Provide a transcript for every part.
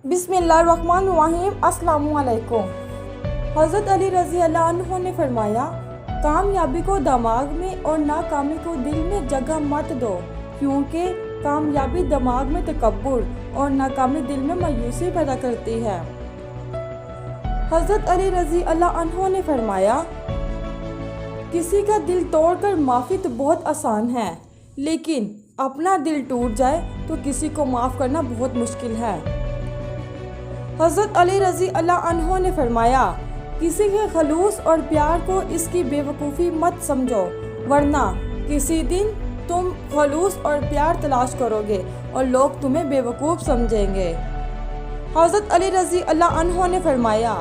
बिस्मिल्लाहिर्रहमानिर्रहीम। अस्सलाम वालेकुम। हज़रत अली रज़ी अल्लाह अन्हु ने फरमाया, कामयाबी को दिमाग में और नाकामी को दिल में जगह मत दो, क्योंकि कामयाबी दिमाग में तकब्बुर और नाकामी दिल में मायूसी पैदा करती है। हज़रत अली रज़ी अल्लाह अन्हु ने फरमाया, किसी का दिल तोड़कर माफ़ी तो बहुत आसान है, लेकिन अपना दिल टूट जाए तो किसी को माफ़ करना बहुत मुश्किल है। हज़रत अली रज़ी अल्लाह अन्हु ने फरमाया, किसी के खलूस और प्यार को इसकी बेवकूफ़ी मत समझो, वरना किसी दिन तुम खलूस और प्यार तलाश करोगे और लोग तुम्हें बेवकूफ़ समझेंगे। हज़रत अली रज़ी अल्लाह अन्हु ने फरमाया,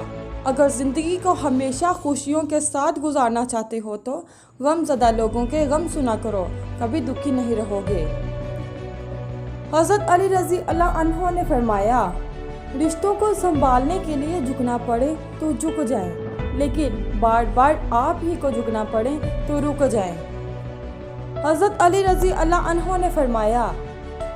अगर ज़िंदगी को हमेशा खुशियों के साथ गुजारना चाहते हो तो गमज़दा लोगों के गम सुना करो, कभी दुखी नहीं रहोगे। हज़रत अली रज़ी अल्लाह अन्हु ने फरमाया, रिश्तों को संभालने के लिए झुकना पड़े तो झुक जाएं, लेकिन बार बार आप ही को झुकना पड़े तो रुक जाएं। हज़रत अली रज़ी अल्लाह अन्हु ने फरमाया,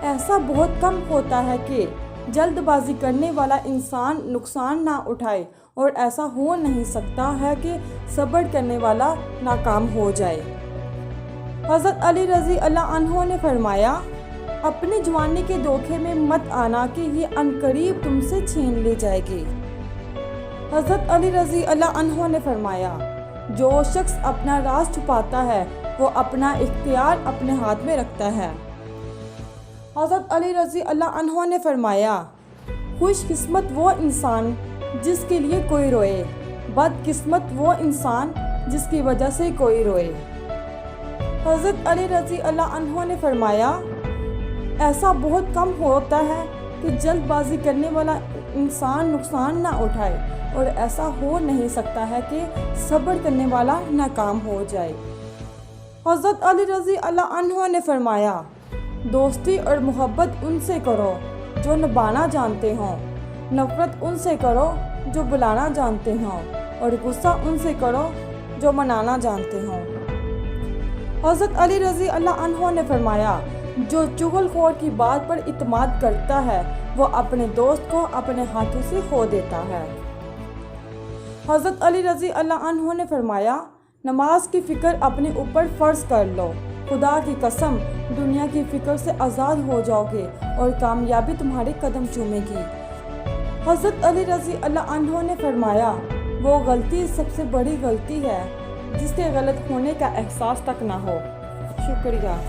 ऐसा बहुत कम होता है कि जल्दबाजी करने वाला इंसान नुकसान ना उठाए, और ऐसा हो नहीं सकता है कि सब्र करने वाला नाकाम हो जाए। हज़रत अली रज़ी अल्लाह अन्हु ने फरमाया, अपनी जवानी के धोखे में मत आना कि ये अनकरीब तुमसे छीन ली जाएगी। हज़रत अली रज़ी अल्लाह अन्हु ने फरमाया, जो शख्स अपना राज छुपाता है वो अपना इख्तियार अपने हाथ में रखता है। हज़रत अली रज़ी अल्लाह अन्हु ने फरमाया, खुशकिस्मत वो इंसान जिसके लिए कोई रोए, बदकिस्मत वो इंसान जिसकी वजह से कोई रोए। हज़रत अली रज़ी अल्लाह अन्हु ने फरमाया, ऐसा बहुत कम होता है कि जल्दबाजी करने वाला इंसान नुकसान ना उठाए, और ऐसा हो नहीं सकता है कि सब्र करने वाला नाकाम हो जाए। हज़रत अली रज़ी अल्लाह अन्हु ने फरमाया, दोस्ती और मोहब्बत उनसे करो जो निभाना जानते हों, नफ़रत उनसे करो जो बुलाना जानते हों, और गुस्सा उनसे करो जो मनाना जानते हों। हज़रत अली रज़ी अल्लाह अन्हु ने फरमाया, जो चुगलखोर की बात पर इत्माद करता है वो अपने दोस्त को अपने हाथों से खो देता है। हज़रत अली रज़ी अल्लाह अन्हु ने फरमाया, नमाज की फ़िक्र अपने ऊपर फ़र्ज़ कर लो, खुदा की कसम दुनिया की फ़िक्र से आज़ाद हो जाओगे और कामयाबी तुम्हारे कदम चूमेगी। हज़रत अली रज़ी अल्लाह अन्हु ने फरमाया, वो गलती सबसे बड़ी गलती है जिसके गलत होने का एहसास तक ना हो। शुक्रिया।